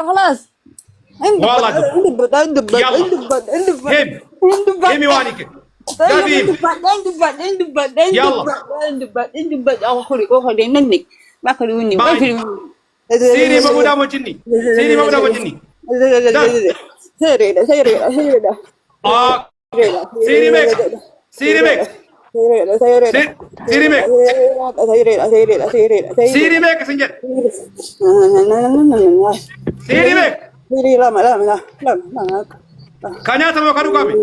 خلاص والله اندب يلا هم هم يوانيك طيب قديم يلا اندب اخري ننك ما خلوني ما باي خلوني سيري مبودا مجني سيري مبودا مجني ده سيري سيري سيري اه سيري ميك سيري ميك سيري ميك سيري ميك سنجد سيري ميك كانيا تمو كانو كامي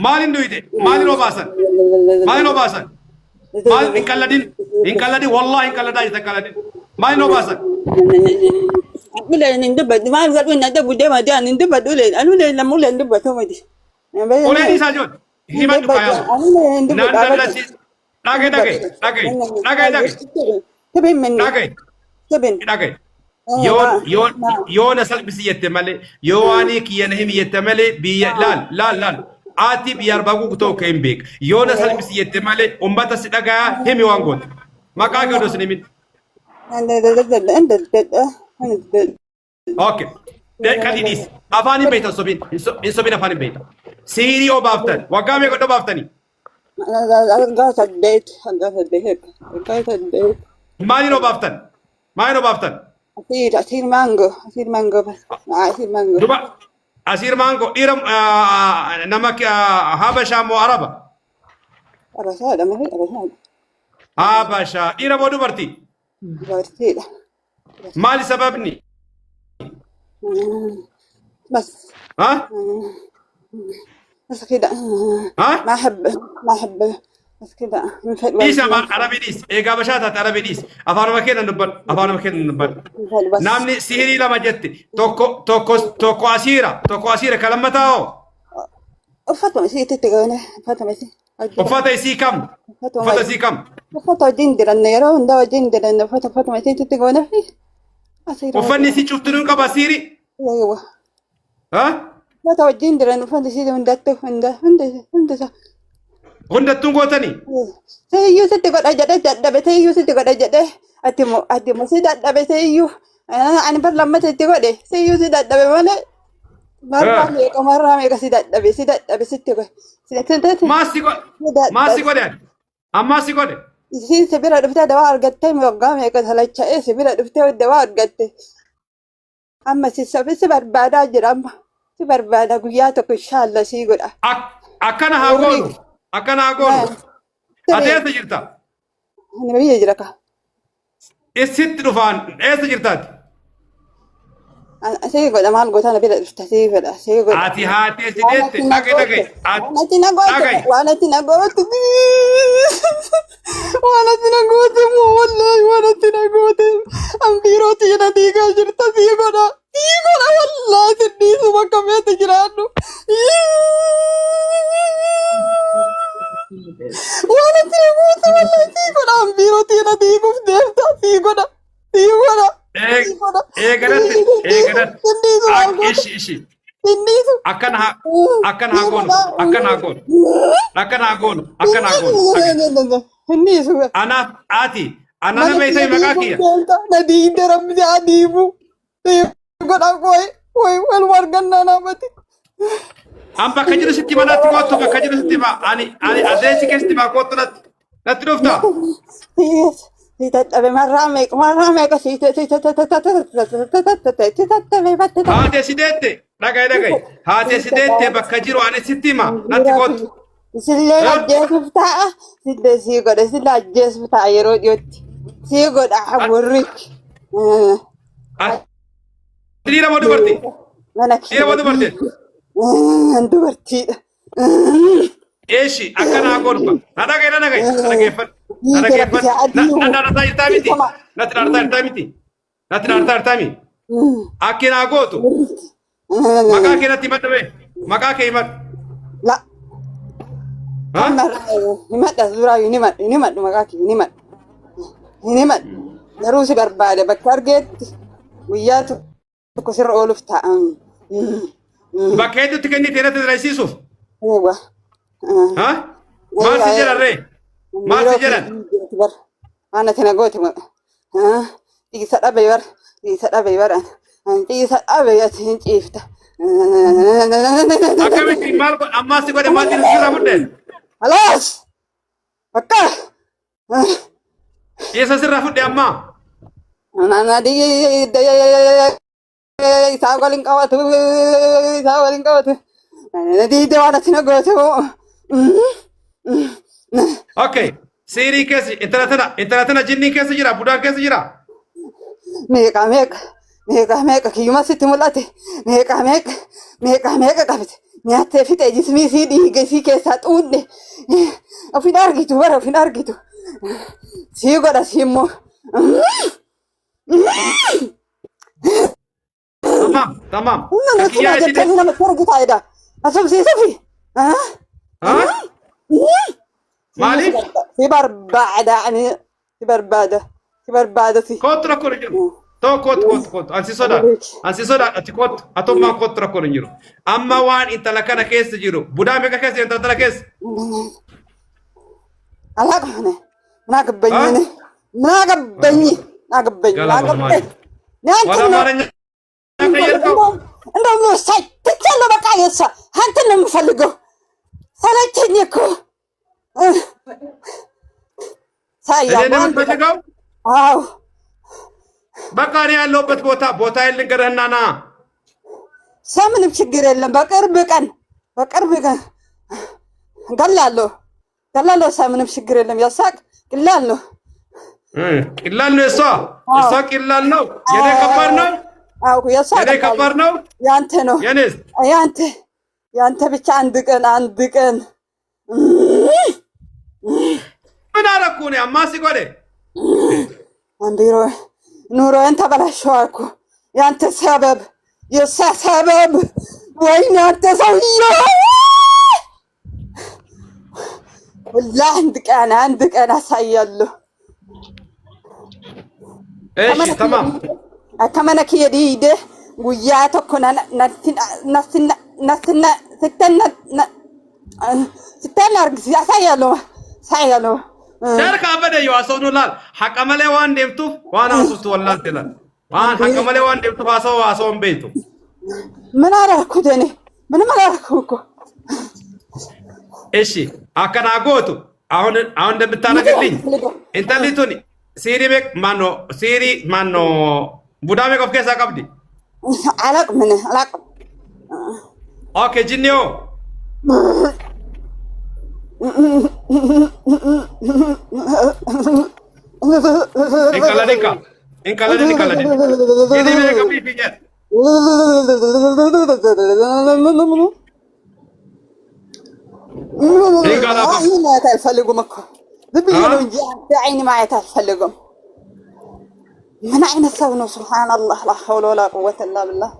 مالين دويدي مالين وباسن مالين وباسن مال إن كلادين والله إن كلادا يتكلادين مالين وباسن Bila nindubad, mahal gawin na dabu de madi an nindubad ulit. Ano na lang mula nindubad ho madi. Ulit di sajon. Himan tu kaya. Nanda si. Lagay. Lagay. Yon asal bisi yetemale. Yowani kiyan him yetemale bi lal. Ati biyar bagu kuto kembek. Yon asal bisi yetemale. Umbata si daga himi wangot. Maka kau dosa nimin. اوكي كان يديس افاني بيتا سوبين سوبين افاني بيتا سيريو بافتن وقامي كنت بافتني مالينو بافتن أسير مانجو بس أسير مانجو دوبا أسير مانجو إيرم نمك هابشا مو عربة أبشاد ما في أبشاد هابشا إيرم ودو برتي مالي سببني بس ها بس كده ها ما أحب بس كده ديس أمان عربي ديس إيجا بشاتات عربي ديس أفانو مكين نبر نامني سيري لما جتي توكو أسيرة كلمة تاو فاطمة سي تتجاونا فاطمة سي وفاتا سي كم فاطمة جندر النيرة وندا جندر النيرة فاطمة سي تتجاونا وفني سي شفتنون كبا سيري أيوة ها فاطمة جندر النيرة فاطمة سي وندته وندا هندا تونغوتني سيو ستقول أجد بس سيو ستقول أجد أتمو سيدا بس سيو أنا برلما ستقول سيو سيدا بمانا مرة ميكا سيدا بس ستقول ما سيقول يعني أما سيقول سين سبيرا دفتة دوار قتة موقع ميكا هلاك إيه سبيرا دفتة دوار قتة أما سبر بعد جرام سبر بعد قياتك إن شاء الله سيقول أكنا هاقولو أتيت جرتا أنا ما بيجرك الست رفان إيه جرتات سيقول أمان قلت أنا بلا دفتة سيقول هاتي سيدت ناقي وأنا تناقوت أمبيروتي أنا ديجا جرتا سيقول والله سني سما كمية جرانو وانا تيموت والله سيقول أمبيروتي أنا ديجا في ديفتا سيقول إيه قدرت إيش akan hagon ana ati ana na meitay magakiya nadi daram jadibu goda koy wal warganna na mati amba kajiru sitti manati kotto kajiru sitti ma ani adresi ke sitti ma kotto nat rufta Ave marrame così hate sidette dagay hate sidette bakka jiru ani sitti ma natti kotto sille ajjeesufta sille siigoda sille ajjeesufta yeroo dhiyootti siigoda haburrik Dira mo dubartii mana dira mo dubartii dubartiidha Eshi akkana gorba nadagay fan nada irtamiti nati irtami akkina gotu maka kenati madabe maka ke imat la ha imat azura inimat maka ke inimat darusi barbade bakarget wiyatu ko sir olufta bakedu tikenni terate raisisuf ايوه ها ما سجل الري ما سجل أنا تناقوتي تيسا بيبر تيسا بيبر تيسا أبي تنجيفته أكمل مال أما سيقول ما تنسى بدل خلاص بكا يسسر فدي أما أنا دي ساقولين كواتو ساقولين كواتو أنا دي وانا تناقوتو أوكي سيري كيس انتراتنا جني كيس جرا بودا كيس جرا ميكا كيما ستمولاتي ميكا كابت نياتي في تجسمي سيدي جسي كيسات ودي في نارجيتو برا في نارجيتو سيغورا سيمو تمام انا كنا جبتني لما ترجي تايدا اسوف سي صفي ها مالي في بربادة يعني في بربادة في كوت ركورنجرو تو كوت انسي صدا اتي كوت اتوما كوت ركورنجرو اما وان انت لكنا كيس جيرو بودا ميكا كيس انت تلا كيس علاقة هنا مناقبني ولا مارنجا እንደውም ሳይ ትቻለሁ በቃ የሳ አንተን ነው የምፈልገው ሰለቸኝ እኮ ሳይ የምፈልገው አዎ በቃ ነው ያለሁበት ቦታ ልንገርህና ና ምንም ችግር የለም በቅርብ ቀን ገላለሁ ምንም ችግር የለም ያሳቅ ገላለሁ ቅላል ነው እሷ ቅላል ነው የኔ ከባድ ነው አው ያሳቅ የኔ ከባድ ነው ያንተ ነው የኔስ ያንተ ብቻ አንድ ቀን ምን አደረኩ ነው አማሲ ጎዴ አንዲሮ ኑሮን ተበላሽዋልኩ ያንተ ሰበብ ሰበብ ወይኔ አንተ ሰውዬ والله አንድ ቀን አሳያለሁ እሺ ተማም አከመነክ የዲደ ጉያ ተኮና ነስና ስተና አርግስ ያሳያለሁ شارك أبدا يواسون الله حق ملء وان ديمتو وانا أسوست والله تلا وان حق ملء وان ديمتو واسون بيتو من أراكو دني من ما أراكوكو إيشي أكن أقوتو أهون دبتانا كدين أنت اللي توني سيري مانو بودا ميك أفكار ساكابدي علاق أوكي جينيو Engkala deka. Jadi mereka pipinya. Engkala apa? ما تفلقوا مكو. بيجوا نجي عيني ما يتفلقوا. من عين الثون سبحان الله لا حول ولا قوة إلا بالله.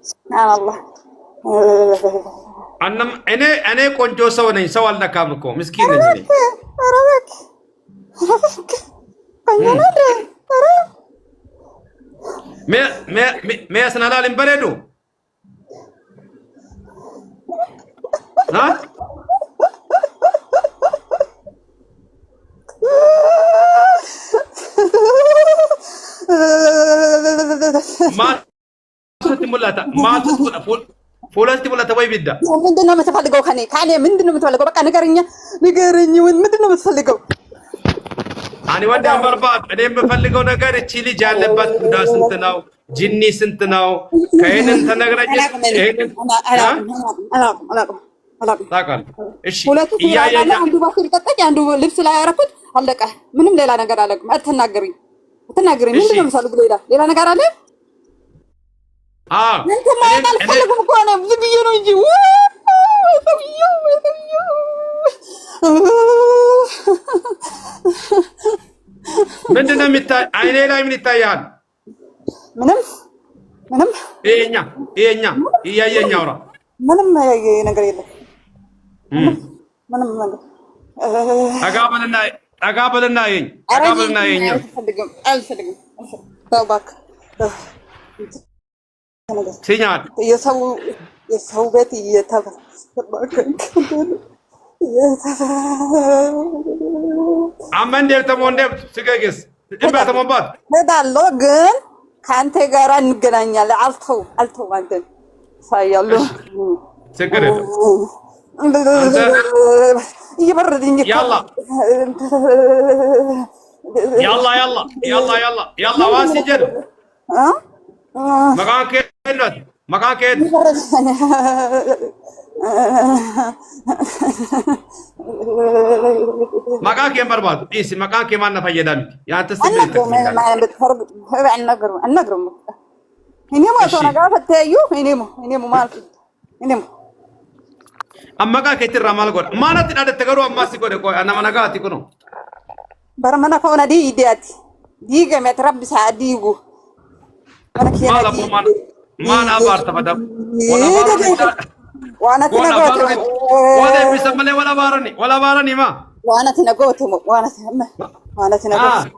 سبحان الله. أنا كنت سوى سوال نكامكو مسكين نجني. أراك. ما أسنا لا لمبردو. ها؟ ما تملاتا ما تقول فولات تقول تبغى يبدا. من دون ما تفلقوا كاني من دون ما تفلقوا بقى نقرني من دون ما تفلقوا. أنا ودي أمربات أنا بفلقوا نقر تشيلي جالبات بدا سنتناو جني سنتناو كأن أنت نقرأ أنا تاكل إيش يا عنده باسل كتاج عنده لبس لا يركض هلك منهم ليلا نقر عليك ما تناقري من دون ما تفلقوا ليلا نقر عليه أنت ما تفلقوا مكوانا بيجوا نجي ምንድነው የሚታይ አይኔ ላይ ምን ይታያል ምንም ይሄኛ እያየኝ አውራ ምንም ነገር የለም ምንም ነገር አጋበልና ይሄኛ አልፈልግም ተባክ ሲኛል የሰው ቤት እየተባከ አመንዴ ተሞንዴ ስገግስ ድባ ተሞባት እሄዳለሁ ግን ከአንተ ጋር እንገናኛለን። አልተው አንተን ሳያለሁ ችግር የለም እየበረደኝ ያላ ዋሲጀድ መካከል maqaa kee barbaadu dhiisi maqaa kee maal na fayyadaa miti yaanta maqaa keetti irraa maal godha maalatti dhaadhatte garuu ammaas godhe qoy nama nagaati kuno bara mana kawana diideeti diigame rabbisaa diigu maal abaarta fadam وانا تنقوت وانا بيسمى ولا بارني ما وانا تنقوت وانا تنقوت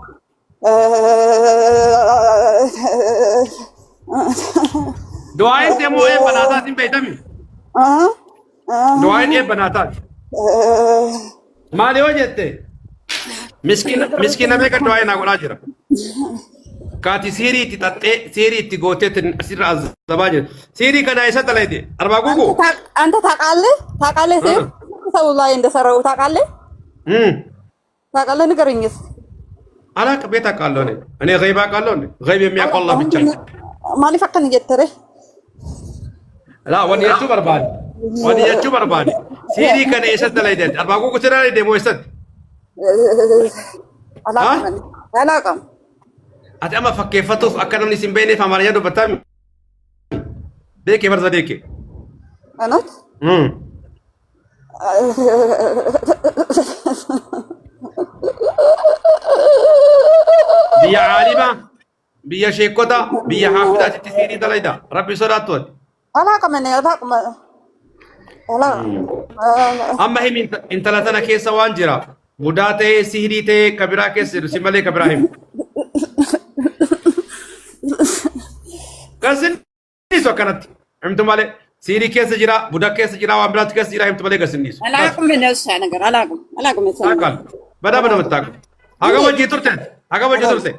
دعاء تيمو ايه بناتات بيتمي دعاء ايه بناتات ما لي وجهت مسكين بك دعاء نقول اجر كاتي سيري تتاتي سيري تغوتت سير الزباج سيري كنا ايش تلايدي ارباغوغو انت تاقالي سير سو الله عند سراو تاقالي تاقالي ንገረኝስ አላቅ ቤት አቃለው ነኝ እኔ ገይባ አቃለው ነኝ ገይብ የሚያውቀው አላህ ብቻ ማሊ ፈቀን እየተረ ላ ወዲያቹ በርባዲ ሲሪ ከነ እይሰ ተላይደ ارباغوغو ተላይደ ሞይሰት አላቅም ati ama fakkeeffatuuf akka namni sin beekneef amaariyaa dubbataa beekee barza deekee anat biyya aalima biyya sheekota biyya haafidaatitti siirii dalayda rabbi sodaattu ati alaqama amma himi intala tana keessa waan jira budaa ta'ee siirii ta'ee kabiraa keessa jiru si malee kabiraa himu Gasin niso kanatti himtu malee siiri keessa jira buda keessa jira waan biraatti keessa jira himtu malee gasin niso alaqum binasa nagar alaqum akal bada mattaq haga wajji turte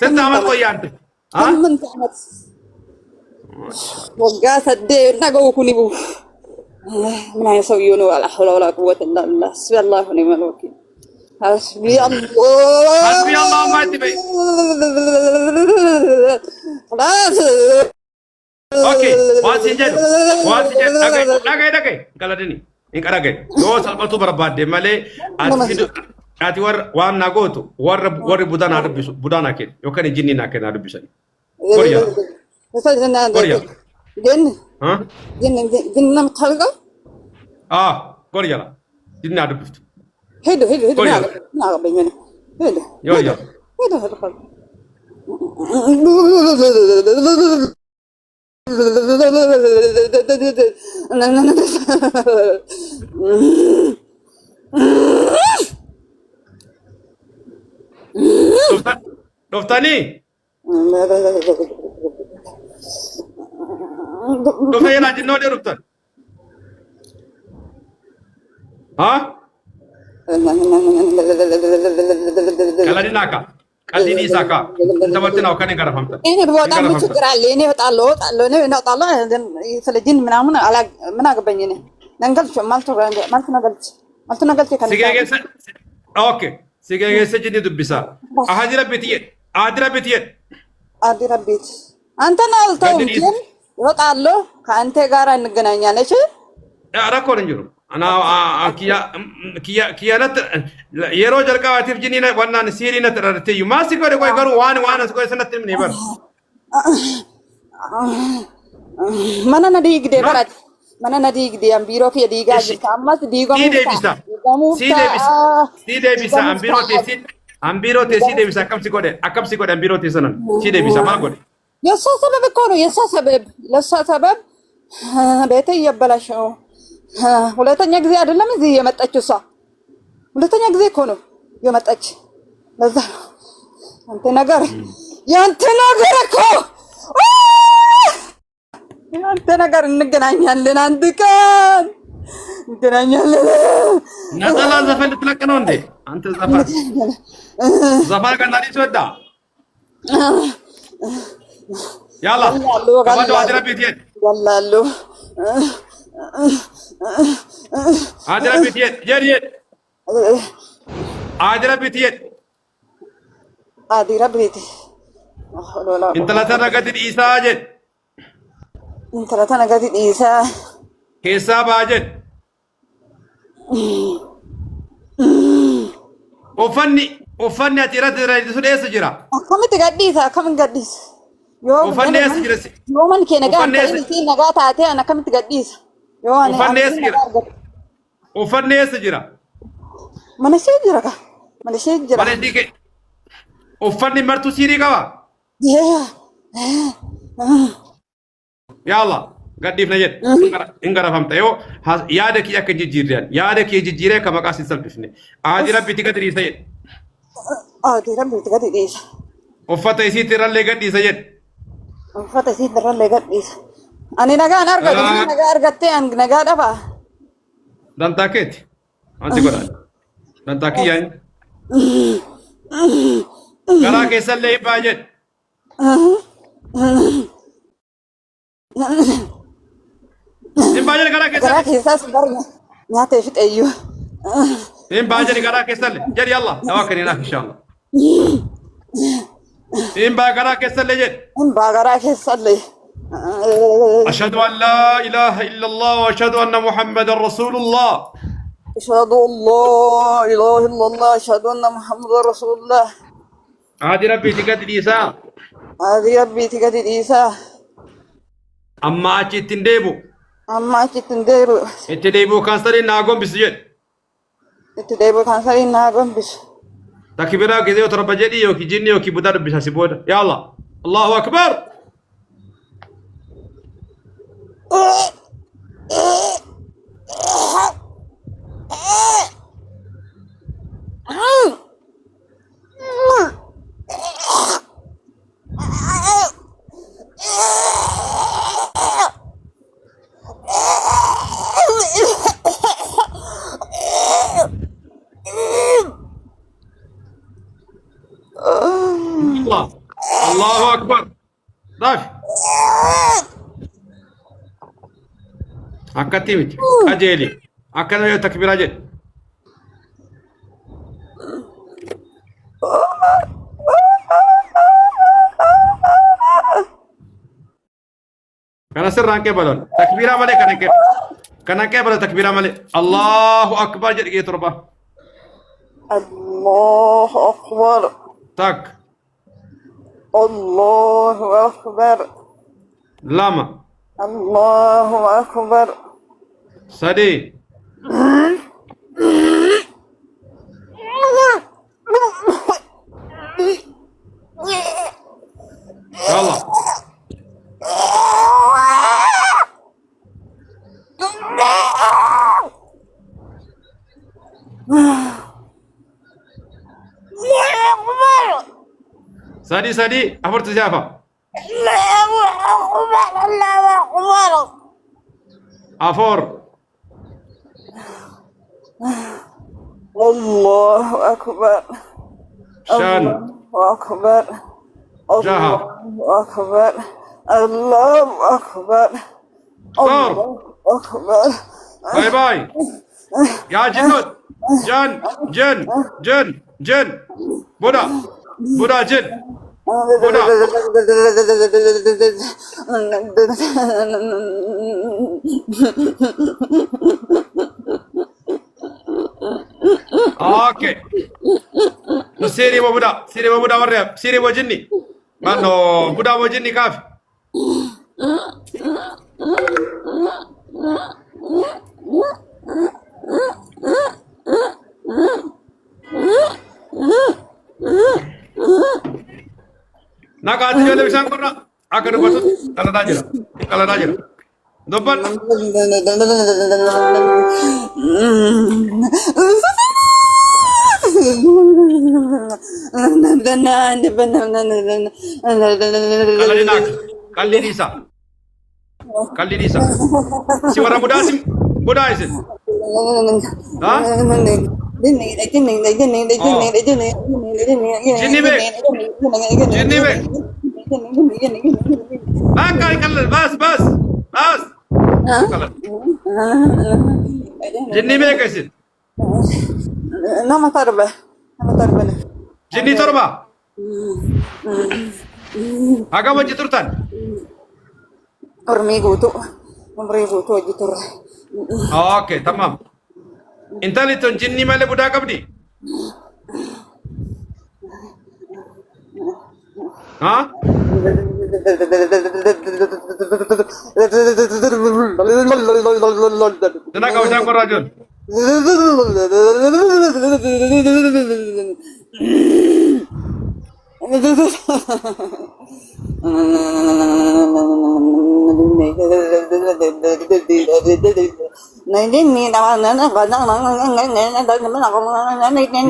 senta amat qoyante ha من تعمت وقاس الدين نقو كنيبو ما يسويون ولا حول ولا قوة إلا بالله حسبي الله ونعم الوكيل حسبي الله ما تبي خلاص اوكي واسجد دقي قالدني ان قرغي لو سلبتو برباد مالي ati waan nagoto war budana ken yokane jinni na ken adubisa korea جن متخلقة korea la jinni adubistu هيدو نعم بيننا يو هيدو خلق Doftani Doftani na jinno de ruftan ha kalani naka kalini saka tabatina okane garafamta እኔ በጣም ችግር አለ እኔ እወጣለሁ ስለጅን ምናምን ምን አገባኝ እኔ ነንገልች ማልቱ ነገልች ሲገገሰ ኦኬ ሲገገሰ ጅኒ ዱብሳ አሃዲራ ቤትዬ አንተ ነው አልተው ግን እወጣለሁ ከአንተ ጋር እንገናኛለን እሺ አራኮን እንጅሩ ana kiyanat yero jalka atif jinina wannan sirina tarate yu masi ko koy garu wan ko sanat ni bar mana digde barat mana digde am biro ke diga amma diga si de bisa ambiro te si de bisa akam si kode ambiro te sanan si de bisa mal kode yasa sabab bete yabalasho ሁለተኛ ጊዜ አይደለም እዚህ የመጣችው እሷ ሁለተኛ ጊዜ እኮ ነው የመጣች ለዛ ያንተ ነገር እንገናኛለን አንድ ቀን እንገናኛለን። ነጠላ ዘፈን ልትለቅ ነው እንዴ አንተ? ዘፈን ዘፈን ቀናሊ ትወዳ ያላ ከወደ አድረ ቤት ሄድ ገላሉ አድረ ቤት ሄድ ሄድ አድረ ቤት ሄድ አዲራ ቤት እንተላተ ነገድ ኢሳ ጀድ እንተላተ ነገድ ኢሳ ኬሳ ባጀድ ኡፈኒ አቲረት ረዲሱ ደስ ጅራ akkamitti gadhiisa akkamin gadhiisa ኡፈኒ ደስ ጅራ yoo man kee nagaa ta'in si nagaa taatee an akkamitti gadhiisa yoo ani ኡፈኒ ደስ ጅራ mana ishee jira ka mana ishee jira ማለ ዲከ ኡፈኒ መርቱ ሲሪ ቀባ ያላ gaddiif na jedhe hin garafamta yoo yaada kee akka jijjiirreen yaada kee jijjiiree ka maqaa sin salphifne aadi rabbitti gad dhiisa jedhe aadi rabbitti gad dhiisa uffata isiitti irrallee gad dhiisa jedhe uffata isiitti irrallee gad dhiisa ani nagaan argate nagaa argattee an nagaa dhabaa dantaa keeti anti godhaan dantaa kiyyaan garaa keessallee hibbaa jedhe in baajani garaa keessaas barna nyaata ifit eeyyuu in baajani garaa keessalle jedhi yalla tawakkani naaf inshallah in baa garaa keessalle jedhi in baa garaa keessalle ashhadu an la ilaha illa allah wa ashhadu anna muhammadan rasulullah ashhadu an la ilaha illa allah ashhadu anna muhammadan rasulullah aadi rabbiiti gadi dhiisaa aadi rabbiiti gadi dhiisaa amma achi ittiin deebu amma achitti hin deebi'u itti deebi'u kaansarii naa gombisu jedhe itti deebi'u kaansarii naa gombisu takbiraa gizee torba jedhi yookiin jinni yookiin budaa dubbisa si booda yaa Allah Allahu akbar Allahu akbar daaf akkatti miti qajeeli akkana yoo takbiraa jedhe kana sirraan qeebalan takbiraa malee kana qeebalan takbiraa malee Allahu akbar jedhe gee torba Allahu akbar tak Allahu akbar lama Allahu akbar sadi yalla sadi afurtu siyafa afur Allahu akbar shan Allahu akbar jaha Allahu akbar Allahu akbar Allahu akbar bye bye ya jinnot jan buda jin buda okay siri mo buda warre siri mo jinni mano buda mo jinni kafi Nakati jole bisaan korra akka dubbatu qaladaa jira dubban qalli diisa si warra budaa isin ها جني بيك جني بيك ما كان يكلم بس خلاص جني بيك يا سيد nama tarba جني تربة هاكا وجه ترتان umri gutu aja tur اوكي تمام انت اللي تنجني مالي بودا قبدي ها تناك وشاك الرجل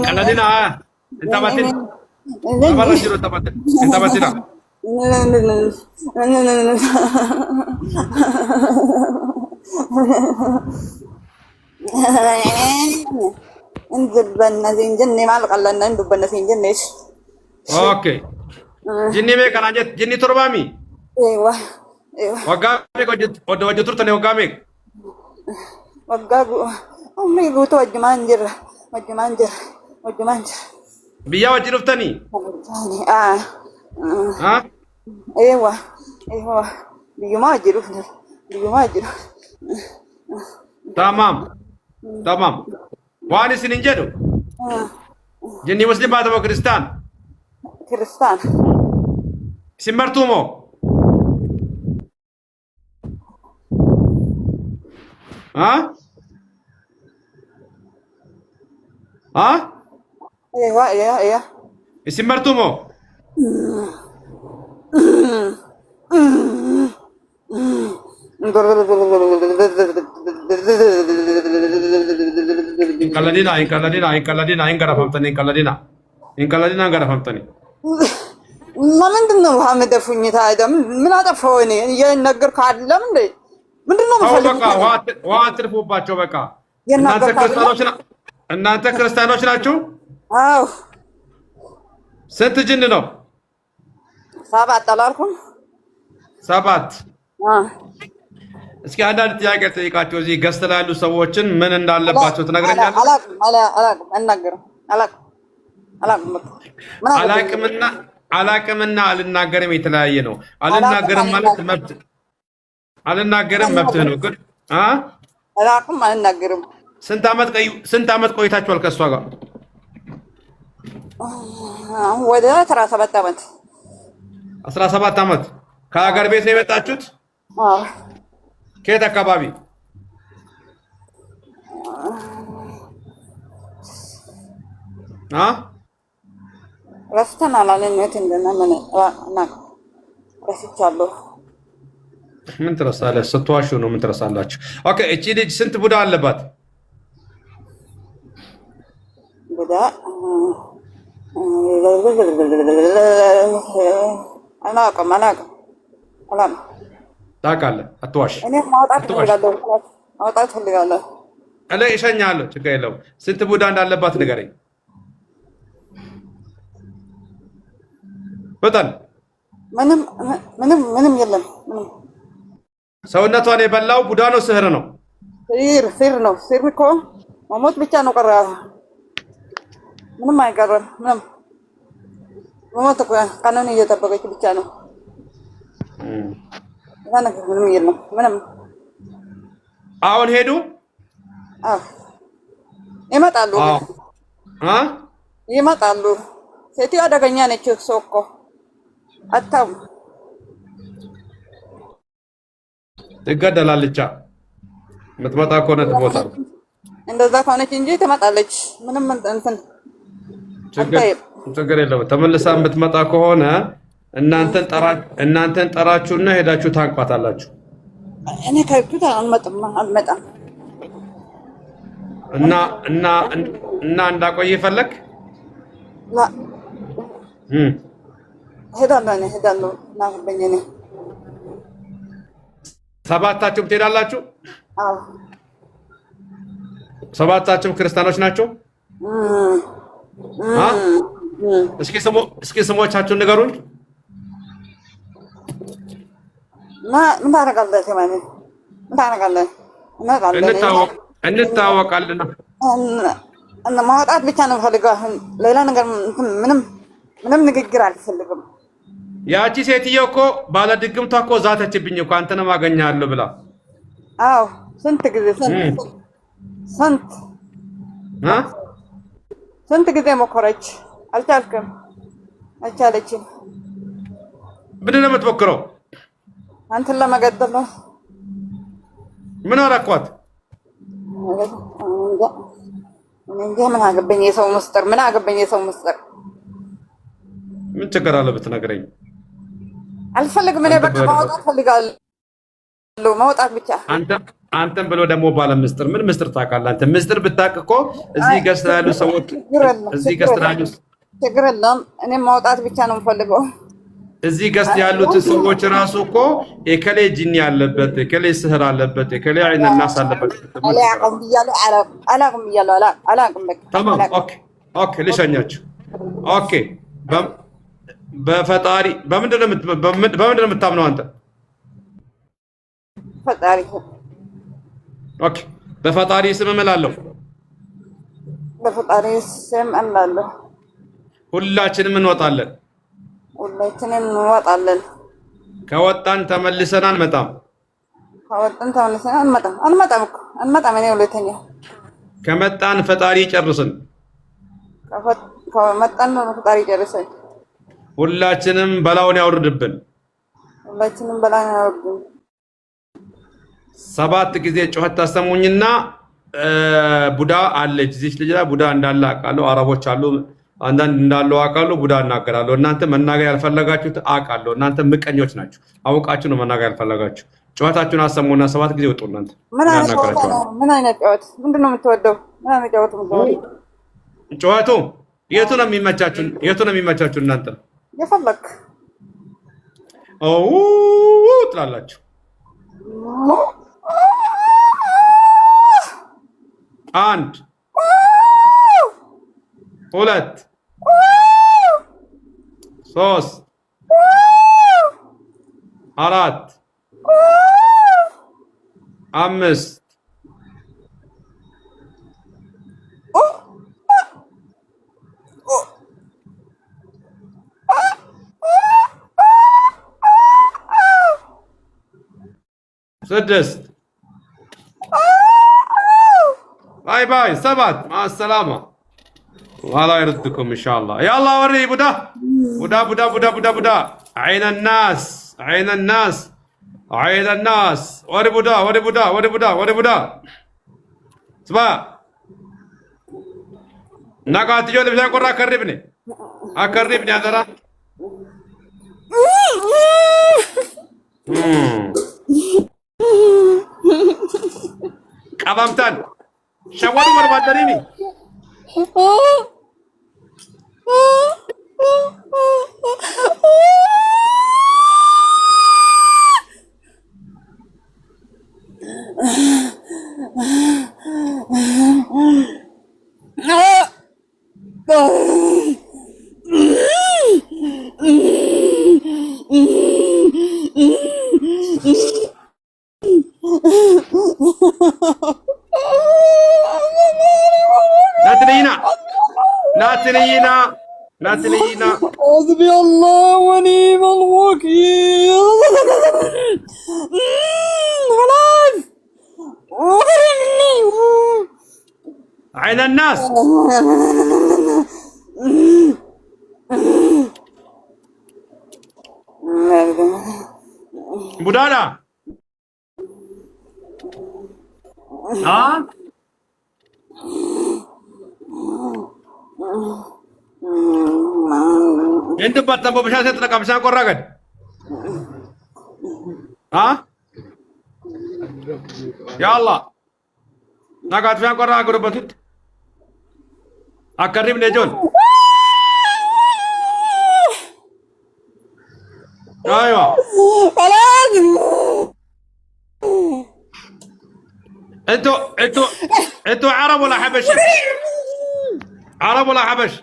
كالذين انت ماتين apa rajul tamat انت ماتين انزل بنا سينجني ما لقلنا ندب بنا سينجنيش اوكي جني ميك انا جني تربامي ايوه وقامك وجه ترتني وقامك وقابو امي قوتو وجمانجر بيا وجه رفتني ها ايوه بيماجر تمام واني سننجدو جني مسلم بعد كريستيان سمرتومو ها ايوه سمرتومو إن كالذين غرا فهمتني ما من دون محمد فني هذا من هذا فوني ينقر كارد لمن دي من دون محمد واترفوا باچو በቃ እናንተ ክርስቲያኖች ናችሁ አዎ ስንት ጅን ነው ሰባት አላልኩም ሰባት እስኪ አንዳንድ ጥያቄ ጠይቃቸው እዚህ ገስት ላይ ያሉ ሰዎችን ምን እንዳለባቸው ትነግረኛለህ አላቅምና አልናገርም የተለያየ ነው አልናገርም ማለት መብትህ ነው ግን አላቅም አልናገርም ስንት አመት ቆይታችኋል ከሷ ጋር ወደ 17 አመት 17 አመት ከሀገር ቤት ነው የመጣችሁት ከየት አካባቢ ረስተናል አለኝት እንደነምን ረስቻለሁ ምን ትረሳለህ ስትዋሹ ነው ምን ትረሳላችሁ ኦኬ እቺ ልጅ ስንት ቡዳ አለባት ቡዳ አላውቅም ታውቃለህ አትዋሽ እኔ ማውጣት ፈልጋለሁ እኔ እሸኛለሁ ችግር የለውም ስንት ቡዳ እንዳለባት ንገረኝ በጣም ምንም የለም ሰውነቷን የበላው ቡዳ ነው ስህር ነው ሲር ነው ሲር እኮ መሞት ብቻ ነው ቀረ ምንም አይቀርም ምንም መሞት እኮ ቀኑን እየጠበቀች ብቻ ነው ምንም የለም ምንም አሁን ሄዱ ይመጣሉ ሴትዮ አደገኛ ነች ሰው እኮ አታው ትገደላለች የምትመጣ ከሆነ ትሞታለች እንደዛ ከሆነች እንጂ ትመጣለች ምንም እንትን ችግር የለውም ተመልሳ የምትመጣ ከሆነ እናንተን ጠራችሁና ሄዳችሁ ታንቋታላችሁ እኔ ከብቱ አልመጣም እና እንዳቆይ ፈለክ ላ ሄዳለሁ ናፈበኝ እኔ ሰባታችሁም ትሄዳላችሁ ሰባታቸው ክርስቲያኖች ናቸው? አ እስኪ ስሞቻቸውን ንገሩን። ምን ታደርጋለህ ማለት ምን ታደርጋለህ? እንታወቃለን። እና ማውጣት ብቻ ነው ፈልገው። ሌላ ነገር ምንም ንግግር አልፈልግም። ያቺ ሴትዮ እኮ ባለ ድግምቷ እኮ ዛተችብኝ እኮ አንተንም አገኛለሁ ብላ። አዎ ስንት ጊዜ ስንት ጊዜ ሞከረች፣ አልቻልክም፣ አልቻለችም። ምንድን ነው የምትሞክረው? አንተን ለመገደል ነው። ምን አደረኳት? እንጃ ምን አገባኝ የሰው ምስጢር፣ ምን አገባኝ የሰው ምስጢር። ምን ችግር አለ ብትነግረኝ? አልፈልግም። እኔ በቃ ማውጣት ፈልጋለሁ፣ ማውጣት ብቻ። አንተም ብሎ ደግሞ ባለ ምስጢር ምን ምስጢር ታውቃለህ? አንተ ምስጢር ብታውቅ እኮ እዚህ ገዝተህ ያሉ ሰዎች እዚህ ገዝተህ ያሉ ችግር የለም። እኔ ማውጣት ብቻ ነው የምፈልገው። እዚህ ገዝተህ ያሉት ሰዎች ራሱ እኮ የከሌ ጂኒ ያለበት፣ የከሌ ስህር አለበት፣ የከሌ አይነ ናስ አለበት። አላቅም ብያለሁ። አላቅም በቃ ተማም። ኦኬ ልሸኛችሁ። ኦኬ በፈጣሪ በምንድን ነው የምታምነው አንተ? ፈጣሪ። ኦኬ በፈጣሪ ስም እምላለሁ። በፈጣሪ ስም እምላለሁ። ሁላችንም እንወጣለን። ሁላችንም እንወጣለን። ከወጣን ተመልሰን አንመጣም። ከወጣን ተመልሰን አንመጣም እኮ አንመጣም። እኔ ሁለተኛ ከመጣን ፈጣሪ ይጨርስን። ከመጣን ፈጣሪ ይጨርስን። ሁላችንም በላውን ያወርድብን። ሁላችንም በላውን ያወርድብን። 7 ጊዜ ጩኸት ታሰሙኝና ቡዳ አለች እዚህ ልጅ ላይ ቡዳ እንዳለ አውቃለሁ። አረቦች አሉ አንዳንድ እንዳሉ አውቃለሁ። ቡዳ እናገራለሁ። እናንተ መናገር ያልፈለጋችሁት አውቃለሁ። እናንተ ምቀኞች ናችሁ። አውቃችሁ ነው መናገር ያልፈለጋችሁ። ጩኸታችሁን አሰሙና 7 ጊዜ ወጡ። እናንተ ምን አይነት ጩኸት? ምንድነው የምትወደው? ምን አይነት ጩኸት ነው? ጩኸቱ የቱ ነው የሚመቻችሁ? የቱ ነው የሚመቻችሁ? እናንተ የፈለክ ትላላችሁ። አንድ 2 3 4 5 6 باي 7 مع السلامة والله يردكم إن شاء الله. يلا وري بودا عين الناس وري بودا سبا نقات جو لبسان قرى أقربني هذا قبامتان شوالي مربادريني لا تنينا حسبي الله ونعم الوكيل. خلاص عين الناس بدانا انت بطل بشاسة تلقى بشان قرقد يا الله نقعد فيها قرقد قربتت أقرب نجون ايوه خلاص انتوا عرب ولا حبش؟ عرب ولا حبش؟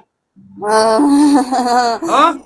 ها؟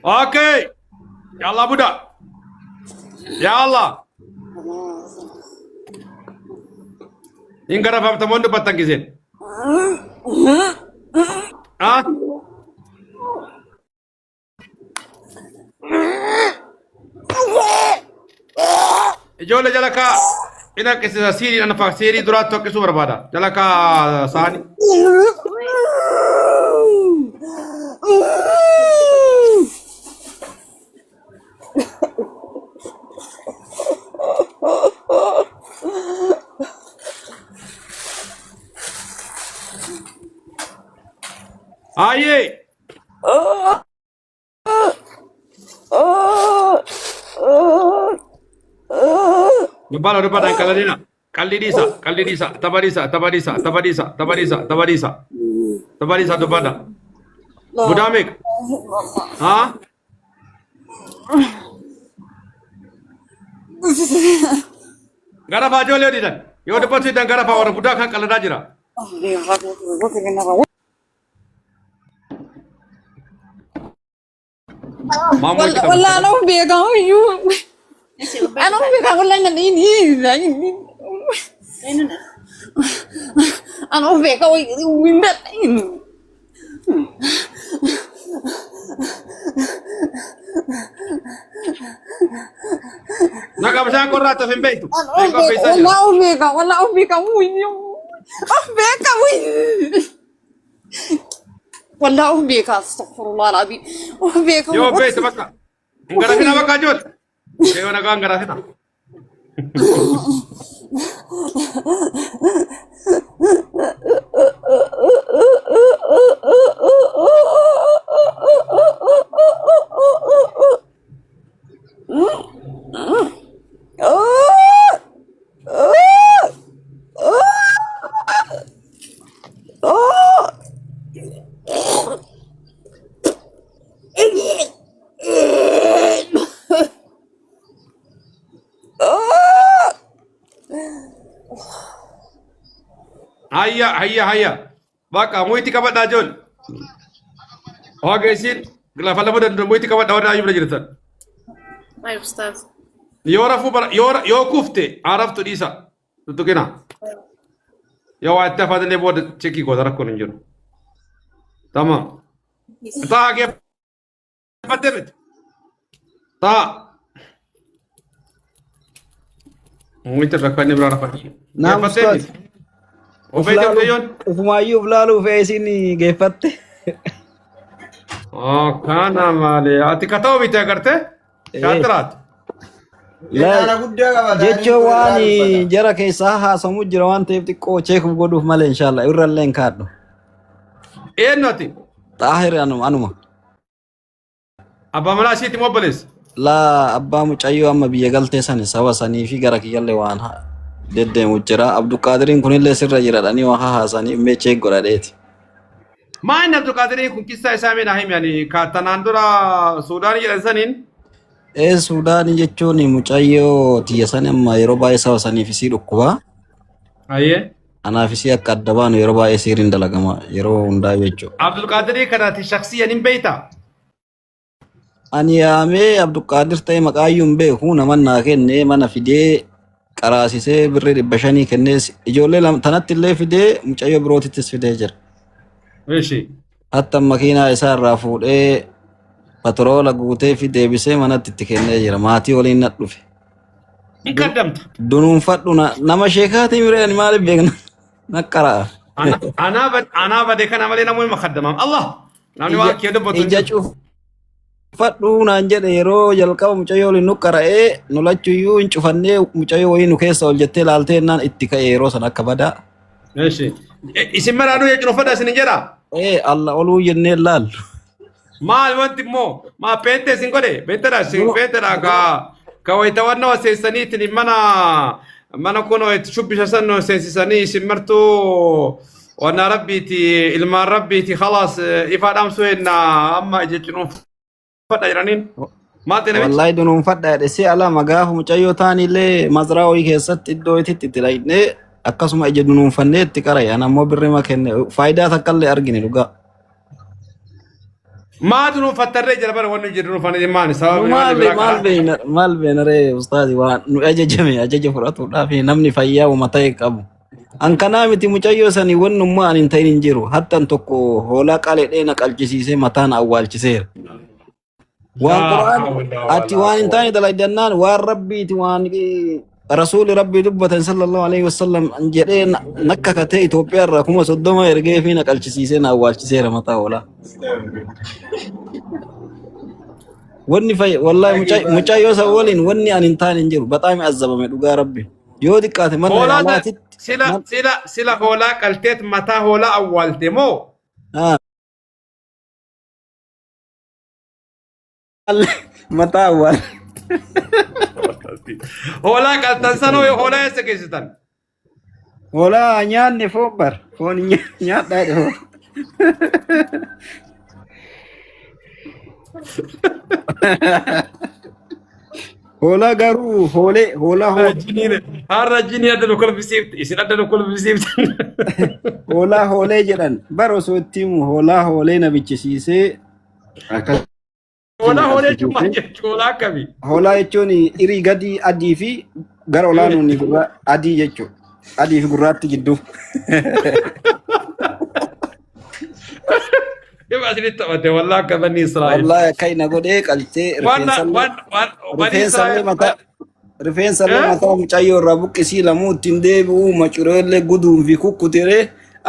اوكي يلا بدا يا الله انقرا فهمت موندو بتنجزين ها جولة جلكا إنا كسر سيري أنا فاسيري درات توك سوبر بادا جلكا ساني آيه Nubala nubala kaladina. Kaldidisa, tabarisa dubada. Budamik. Ha? Gara bajo leo didan. Yo depan sidan gara pa orang budak kan kalada jira. Mamu kita. Wala ano bega yo. Ano bega wala na ini. Ano bega windat. Nakabasa ko rato sa beito. Wala bega win yo. Bega win. Wala bega astaghfirullah alazim. Bega. Yo beito baka. Ngara kina baka jot. Kaya na ngara kina. Hayya. Baka muiti kabat dajol. Oke sin. Gila fala mudan muiti kabat dawada ayu belajar. طيب أستاذ يعرفوا يو كفتي عرفتوا ديسا تتوكينا يو اتفاد اللي بود تشيكي كو دركو نجرو تمام تا كيف فتمت تا مويت ركاني بلا رفاتي نعم أستاذ وفيتم تيون وفما يفلالو فيسيني جيفت كان مالي اتي كتاو بيتا کرتے شاطرات لا جيتشو واني جرى كيساها سمجر وان تيفتي كو تشيك بقولوا مال ان شاء الله يورا لين كادو ايه نوتي طاهر انما ابا ملاشيتي موبلس لا ابا مچايو اما بيا غلطه سن سوا سني في غرك يله وان دد مجرا عبد القادر كن له سر جرا اني وها سني مي تشيك غراديت ما ان عبد القادر كن كيسا اسامي ناهم يعني كاتناندورا سوداني جلسانين Sudan jechuun mucayyoo tiyyasan amma yeroo baay'ee saba saniif isii dhukkuba. Ayyee. Anaaf isii akka adda baanu yeroo baay'ee siiriin dalagama yeroo hundaa jechuudha. Abdul Qaadir kanaati shakhsiyan hin beeyta. Ani yaamee Abdul Qaadir ta'e maqaayyuun beeku nama naa kennee mana fidee qaraasisee birrii 500 kennee ijoollee tanatti illee fidee mucayyoo birootittis fidee jira. Eeshi. Hatta makiinaa isaa irraa fuudhee patroola guutee fi deebisee manatti itti kennee jira maatii waliin na dhufe. In kaddamta. Dunuunfadhu nama sheekaatii miree ani maaliif beekna naqqaraa. Anaa badee kana malee namoonni makaddamaam Allah namni waan kee dubbatu. Ija cuuf fadhu naan jedhe yeroo jalqaba mucayyoo waliin nu qara'ee nu lachuyyuu hin cufannee mucayyoo wayii nu keessa ol jettee laaltee naan itti ka'e yeroo san akka badaa. Eeshi. Isin maraanuu jechuun uffata isin jedha. Allah oluu jennee laallu. Maal wanti immoo maa peente isin godhe beektadha isin beektadha ka wayita wanna seensaniitiin mana kuno itti shubbisa san seensisanii isin martuu wanna rabbiiti ilmaan rabbiiti khalaas ifa dhamsu henna amma jechuun uffata jiraniin. Wallahi dunuun fadha jedhe ala magaafu mucayyoo taanillee mazraa wayii keessatti iddoo itti laayinee akkasuma ija dunuunfannee itti qarayaan ammoo birrima kenne faayidaa takkallee argine dhugaa. ما تنو فترة جربنا ونو جربنا فني ما نساو مال بين رأي أستاذي وان أجج فراتو لا في نمني فيا ومتى أبو أن كنا متي مجايو سني ونو ما أن تين جرو حتى أنتكو هولا قال إيه نقل جسيسه متان أول جسير وان قرآن أتوان تاني دلائي دنان وان ربي توان رسول ربي دبة صلى الله عليه وسلم أنجرين نككتي إثيوبيا ركوما صدوما يرجع فينا كالشيسين أول شيء متى ولا وني في والله مچايو سوالين وني أن إنتان إنجرو بتاعي أزبا مدوغا ربي يودي كاتي من سلا هولا كالتيت متى هولا أول تمو متى أول هولا كالتن سنو هولا يسكيستان هولا نيان نفوبر فون نيان دايدو هولا غارو هولا الرجيني هذا كل بسيبت يصير هذا كل بسيبت هولا جدًا بروسو تيم هولا نبيتشيسه هولا cuma hola kami hola jechuun irii gadi adii fi gara olaanuu ni gurra adii jechuudha adii fi gurraatti gidduu Coba sini tahu wallah ke Bani Israel. Wallah kaina godhe qaltee rifeensa mata mucayyoo irraa buqqisii lamuu ittiin deebi'u macureellee guduun fi kukkutiree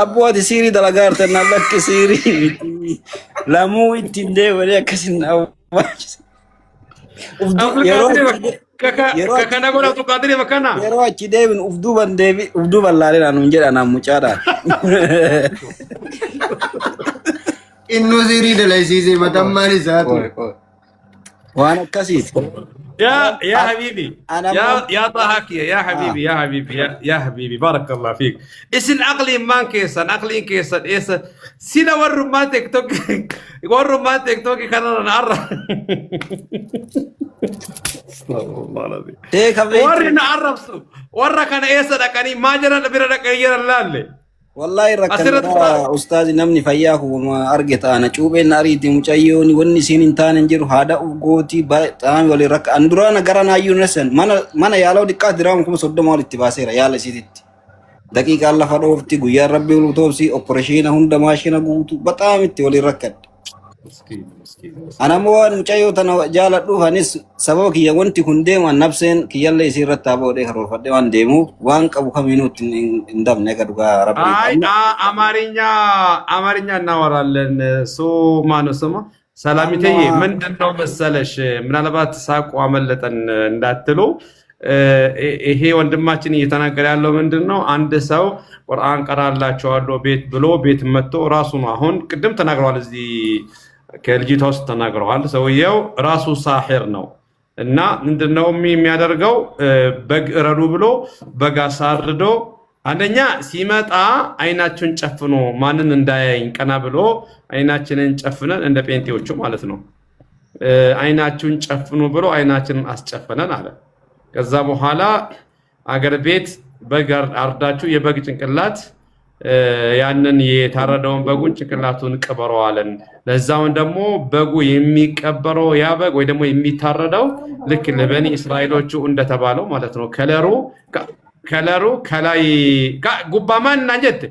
abbooti siirii dalagaa artannaa lakki siirii lamuu ittiin deebi'ee akkasin kakana godha tu qadiri makana yeroo achi deebin ufduuban laalee naannuun jedha naan mucaadhaan Innu siri dalaisiise matammaan isaatu. Waan akkasiiti. يا حبيبي يا طه يا حبيبي يا حبيبي يا حبيبي بارك الله فيك اسن عقلي ما كيسن عقلي كيسن ايس سينا ورما تيك توك ورما تيك توك كان نعرف الله العظيم ورنا عرفت ورا كان ايس كان ما جرى بيرا كان لاله والله ركنا أستاذ نمني فياه وما أرجت أنا شوبي ناريتي مچايوني وني سين تان نجرو هذا وقوتي تام ولي رك أندرانا قرنا يونسن mana يالو دكات درام كم صدق مال اتباسيرا يالا سيدت دقيقة الله فروفتي يا ربي ولطوبسي أوبريشن هم دماشينا قوتو بتامتي ولي ركد أنا موان مچايو تنا جالت روحانيس سبب كي يوانتي كندم عن نفسين كي يلا يصير تابو ده خروف ده وان ديمو وان كابو كمينو إندام نكدوكا ربي أمارينيا نورالن سو ما نسمع سلامتي من دنو مسألة من البات ساق وعملة نداتلو هي ወንድማችን እየተናገረ ያለው ምንድነው አንድ ሰው ቁርአን ቀራላችኋለሁ ቤት ብሎ ቤት መጥቶ ራሱ ነው አሁን ቅድም ተናግሯል እዚህ ከልጅቷ ውስጥ ተናግሯል ሰውየው ራሱ ሳሂር ነው እና ምንድነው የሚያደርገው በግ ረዱ ብሎ በግ አሳርዶ አንደኛ ሲመጣ አይናችሁን ጨፍኖ ማንን እንዳያይኝ ቀና ብሎ አይናችንን ጨፍነን እንደ ጴንጤዎቹ ማለት ነው አይናችሁን ጨፍኑ ብሎ አይናችንን አስጨፈነን አለ ከዛ በኋላ አገር ቤት በግ አርዳችሁ የበግ ጭንቅላት ያንን የታረደውን በጉን ጭንቅላቱን ቀበረዋለን ለዛውን ደግሞ በጉ የሚቀበረው ያ በግ ወይ ደግሞ የሚታረደው ልክ ለበኒ እስራኤሎቹ እንደተባለው ማለት ነው ከለሩ ከላይ ጉባማን ናጀት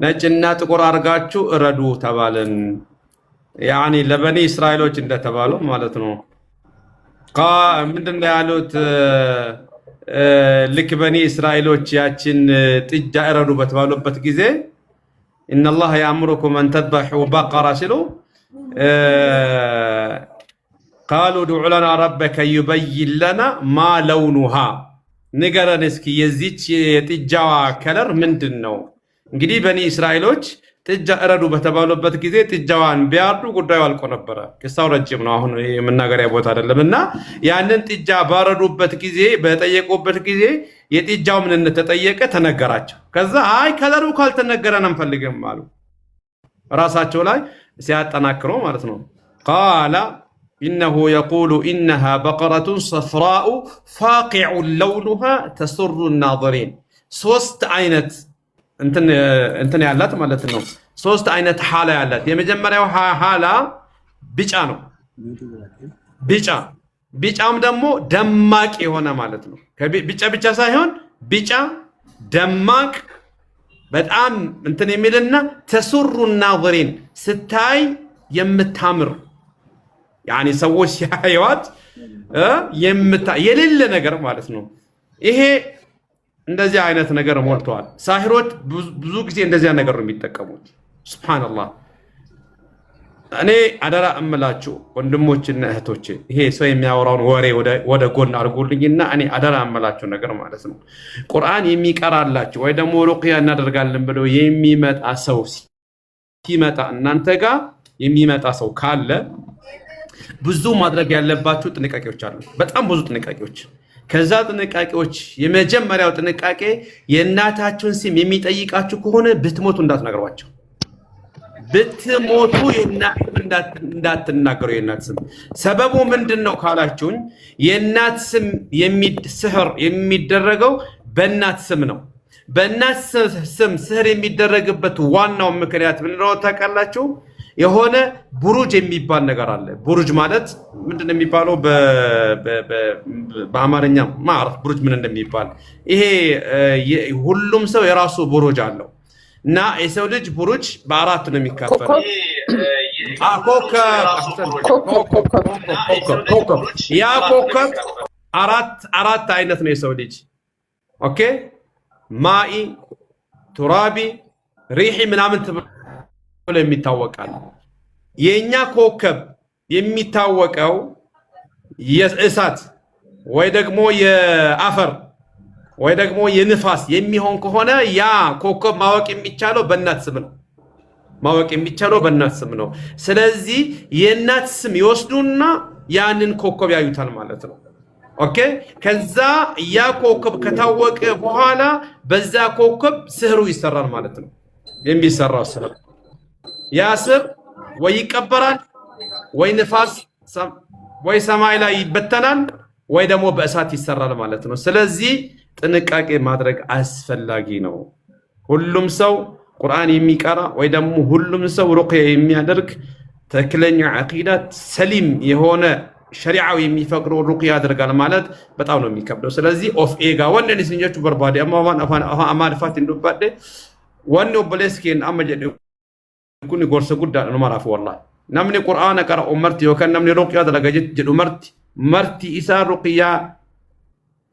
ነጭና ጥቁር አርጋችሁ እረዱ ተባለን يعني لبني إسرائيلوች እንደተባለው ማለት ነው ምንድነው ያሉት ልክ በኒ እስራኤሎች ያችን ጥጃ እረዱ በተባሉበት ጊዜ إن الله يأمركم أن تذبحوا بقرة سلو قالوا ادع لنا ربك يبين لنا ما لونها ንገረን እስኪ የዚች የጥጃዋ ከለር ምንድነው? እንግዲህ በኒ እስራኤሎች ጥጃ እረዱ በተባሉበት ጊዜ ጥጃዋን ቢያርዱ ጉዳዩ አልቆ ነበረ። ቂሳው ረጅም ነው፣ አሁን የመናገሪያ ቦታ አይደለምና ያንን ጥጃ ባረዱበት ጊዜ በጠየቁበት ጊዜ የጥጃው ምንነት ተጠየቀ፣ ተነገራቸው። ከዛ አይ ከለሩ ካልተነገረን አንፈልግም አሉ። ራሳቸው ላይ ሲያጠናክሩ ማለት ነው። ቃላ إنه يقول إنها بقرة صفراء فاقع لونها تسر الناظرين. ሶስት አይነት እንትን ያላት ማለት ነው። ሶስት አይነት ሐላ ያላት። የመጀመሪያው ሐላ ቢጫ ነው። ቢጫም ደግሞ ደማቅ የሆነ ማለት ነው። ቢጫ ብቻ ሳይሆን ቢጫ ደማቅ በጣም እንትን የሚልና ተሱሩ الناظرين ስታይ የምታምር ያኒ ሰዎች ያዩዋት የሌለ ነገር ማለት ነው። ይሄ እንደዚህ አይነት ነገር ሞልቷል። ሳሂሮች ብዙ ጊዜ እንደዚህ ነገር ነው የሚጠቀሙት። ሱብሃንአላህ። እኔ አደራ እምላችሁ ወንድሞችና እህቶቼ ይሄ ሰው የሚያወራውን ወሬ ወደ ጎን አድርጉልኝና እኔ አደራ እምላችሁ ነገር ማለት ነው ቁርአን የሚቀራላችሁ ወይ ደግሞ ሩቅያ እናደርጋለን ብለው የሚመጣ ሰው ሲመጣ እናንተ ጋር የሚመጣ ሰው ካለ ብዙ ማድረግ ያለባችሁ ጥንቃቄዎች አሉ። በጣም ብዙ ጥንቃቄዎች። ከዛ ጥንቃቄዎች የመጀመሪያው ጥንቃቄ የእናታችሁን ስም የሚጠይቃችሁ ከሆነ ብትሞቱ እንዳትነግሯቸው። ብትሞቱ እንዳትናገሩ የእናት ስም። ሰበቡ ምንድነው ካላችሁኝ የእናት ስም ስህር የሚደረገው በእናት ስም ነው። በእናት ስም ስህር የሚደረግበት ዋናው ምክንያት ምንድነው ታውቃላችሁ? የሆነ ቡሩጅ የሚባል ነገር አለ። ቡሩጅ ማለት ምንድነው የሚባለው በአማርኛ ማዕረፍ ቡሩጅ ምን እንደሚባል ይሄ ሁሉም ሰው የራሱ ቡሩጅ አለው እና የሰው ልጅ ቡሩጅ በአራት ነው የሚካፈለው። ያ ኮከብ አራት አይነት ነው የሰው ልጅ። ኦኬ ማኢ ቱራቢ ሪሂ ምናምን ብሎ የሚታወቃል። የኛ ኮከብ የሚታወቀው የእሳት ወይ ደግሞ የአፈር ወይ ደግሞ የንፋስ የሚሆን ከሆነ ያ ኮከብ ማወቅ የሚቻለው በእናት ስም ነው። ማወቅ የሚቻለው በእናት ስም ነው። ስለዚህ የእናት ስም ይወስዱና ያንን ኮከብ ያዩታል ማለት ነው። ኦኬ ከዛ ያ ኮከብ ከታወቀ በኋላ በዛ ኮከብ ስህሩ ይሰራል ማለት ነው። የሚሰራው ስህር ያ ስህር ወይ ይቀበራል ወይ ንፋስ ወይ ሰማይ ላይ ይበተናል ወይ ደግሞ በእሳት ይሰራል ማለት ነው። ስለዚህ ጥንቃቄ ማድረግ አስፈላጊ ነው። ሁሉም ሰው ቁርአን የሚቀራ ወይ ደግሞ ሁሉም ሰው ሩቅያ የሚያደርግ ትክክለኛ አቂዳ ሰሊም የሆነ ሸሪዓው የሚፈቅደው ሩቅያ ያደርጋል ማለት በጣም ነው የሚከብደው። ስለዚህ ኦፍ ኤጋ ወንደን ሲንጆቹ በርባዲ አማድፋት እንዱባደ ወንዶ በለስኪን አመጀደ كوني قرص قد أنا ما أعرف والله نمني قرآن قرأ مرتي وكان نمني رقية درجت جد مرتي إسار رقية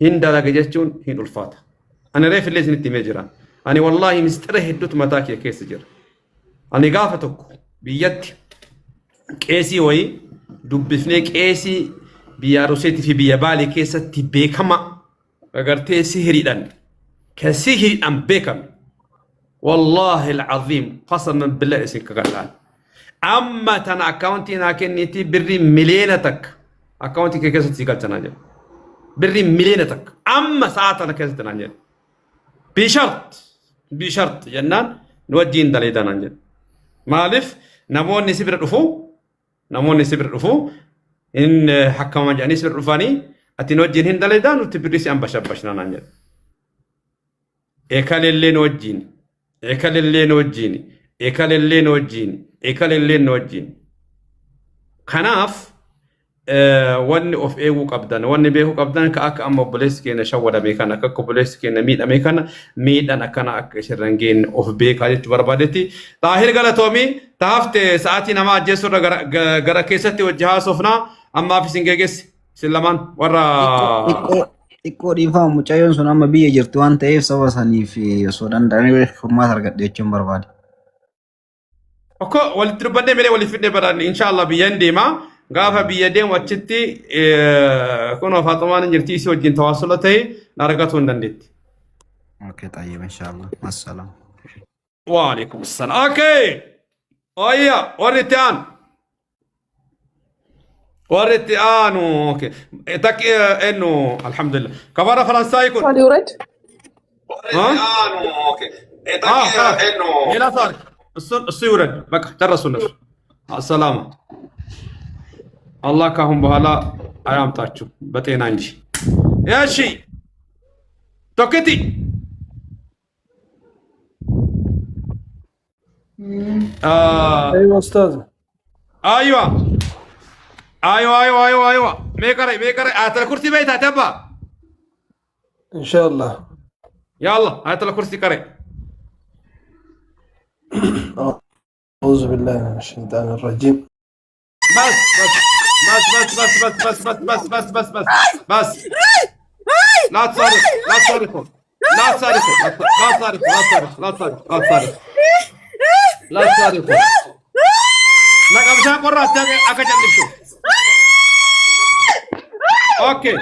هند درجت جون هند الفاتحة أنا ريف اللي زنتي مجرا أنا والله مستريح دوت متاك يا كيس جر أنا قافتك بيد كيسي وي دب فنيك كيسي بياروسيتي في بيابالي كيستي بيكما أجر تسهري دان كسهري أم بيكم والله العظيم قسما بالله اسمك قال اما تنا اكونتي ناكنيتي بري مليونتك اكونتي كيسه تيقال تناجل بري مليونتك اما ساعه انا كيسه تناجل بشرط جنان نوجين دلي تناجل مالف نمون نسبر دفو ان حكم جاني سبر دفاني اتي نوجين هندلي دان وتبريسي ام بشبشنا نانجل اكللين وجين اكللين وجين خناف ون اوف ايو قبدان ون بيهو قبدان كاك ام بوليسكي نشودا بيكانا كك بوليسكي نميد اميكانا ميد انا كانا شرنجين اوف بيكا بربادتي طاهر غلطومي تافت ساعتي نما جسر غرا كيستي وجها صفنا اما في سنجيس سلمان ورا xiqqoo dhiifama mucayyoon sun amma biyya jirtu waan ta'eef saba sanii fi osoo danda'anii furmaata argadhe jechuun barbaade. أوكي ولتربنا ملي ولفنا براني إن شاء الله بيندي ما قافا بيدين واتشتي كنا فاطمة نجرتي سوى جين تواصلتي نرجعتون دندت. اوكي طيب ان شاء الله مع السلامه. وعليكم السلام. أوكي. أيا وريتان. وريتان أوكي. تك إنه الحمد لله. كبار فرنسا يكون. هل يورد؟ ها؟ أوكي. خلاص. إنه. إلى صار. السيورد بك ترسون السلامة. الله كهم بهلا أيام تاچو بتينا عندي. يا شي. توكتي. ايوه استاذ. ايوه ميكري هات الكرسي بيتها تبا ان شاء الله. يلا هات الكرسي كري. اعوذ بالله من الشيطان الرجيم. بس لا تصرخوا لا bisa korrat akan jadi itu. Oke.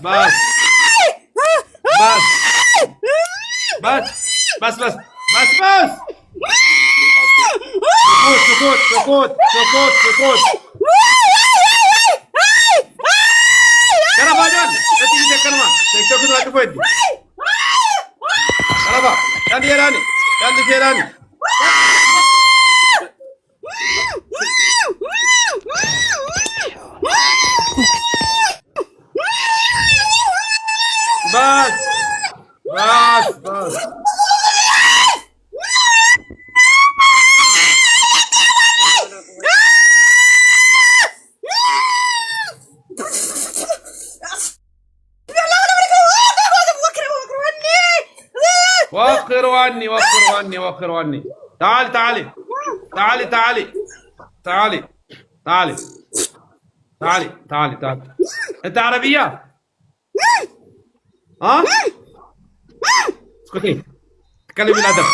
Bas. سكوت. Kenapa John? Nanti kita kenapa? Kita kudu lagi buat. Kenapa? Dan dia Rani. Bas. وخر عني. تعالي. انت عربية؟ ها؟ اسكتي. تكلمي بالادب.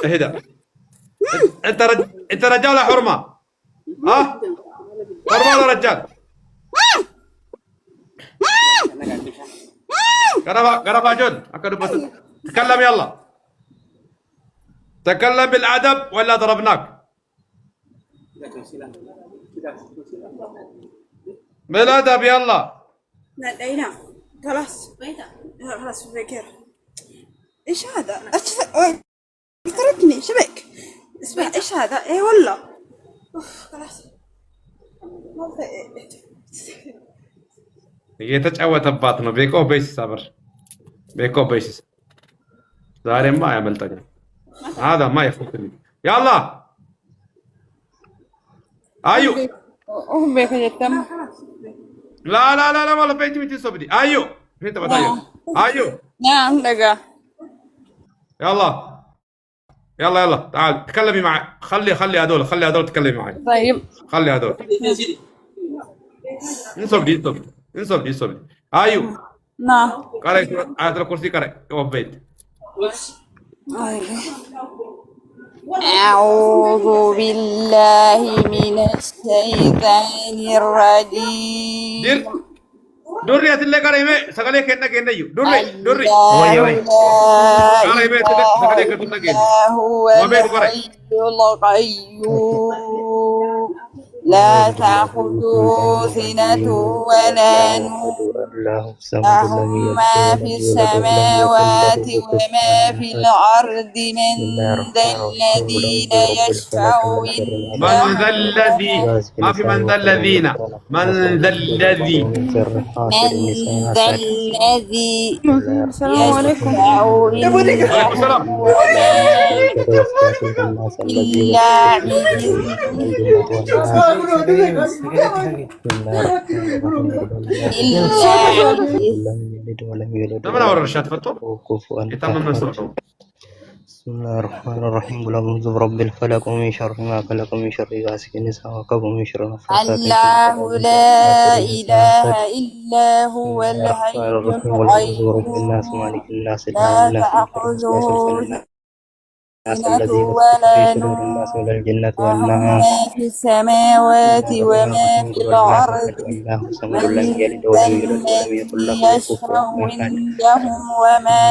اهدى. انت رجال حرمة. ها؟ حرمة ولا رجال؟ قرب جون. تكلم يلا. تكلم بالادب ولا ضربناك. بالادب يلا. لا خلاص فكر. ايش هذا؟ تركني شبك. اسمع ايش هذا؟ ايه والله. خلاص. እየተጫወተባት ነው። ቤኮ በይስ ሰብር ቤኮ በይስ ዛሬማ ያመልጠኛል። هذا ما يفوتني. يلا ايو بيك جتم. لا والله بنتي صبدي. ايو انت بتايو. ايو نعم دقا. يلا تعال تكلمي معي. خلي هذول تكلمي معي. طيب خلي هذول. انصبدي. ايو نعم. قرأ آية الكرسي قرأ وبيت. أعوذ بالله من الشيطان الرجيم. دري اللي قرأ يمه سكالي كنا يو دري. قرأ يمه سكالي كنا هو الحي القيوم لا تأخذه سنة ولا نوم الله الصمد له لم يلد ما ولم في يولد ولم السماوات يكن له وما كفوا في أحد. الأرض من بسم الله ذا الرحمن الرحيم. قل الذين أعوذ برب يشفع الفلق من شر ما عنده خلق. من ذا الذي غاسق ما في نساء من ذا وقلب الذين الخلق من وصوت ذا الشيطان الذي ومن شر حاسد من إذا ذا حسد. الذي بسم الله يشفع الرحمن عنده عليكم السلام وما من شر وسواس الخناس الذي إلا يوسوس في صدور الجنة والناس. بسم الله الرحمن الرحيم. قل لم يلد ولم يولد تمام أورا ولم رشاد يكن فتو له كفوا يتم أحد. مسؤول بسم الله الرحمن الرحيم. قل أعوذ برب الفلق ومن شر ما خلق ومن شر غاسق إذا وقب ومن شر النفاثات في العقد الله ومن شر لا حاسد إذا إله حسد. إلا بسم هو الله الحي الرحمن الرحيم. قل أعوذ برب الناس القيوم مالك الناس إله لا الناس من شر تأخذه الوسواس الناس سنة الذي يوسوس ولا في صدور نوم الناس من الجنة له والناس. ما في بسم السماوات الله الرحمن وما الرحيم. في قل الله الأرض أحد الله الصمد من لم يلد ذا ولم يولد ولم يكن الذي له كفوا يشفع أحد. عنده وما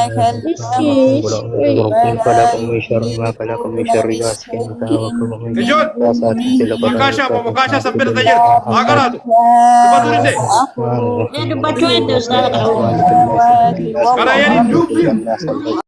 بسم الله الرحمن الرحيم. قل كلمه أعوذ برب ولا الفلق ومن شر ما خلق ومن يحيطون شر غاسق بشيء إذا وقب ومن شر كجون النفاثات في العقد ومن مكاشا شر مكاشا حاسد سبر إذا تجرت ما حسد. قرأت إلا تبصر الرحمن الرحيم. أخذ قل أعوذ برب الناس السماوات مالك الناس إله الناس والأرض من شر الوسواس الخناس الذي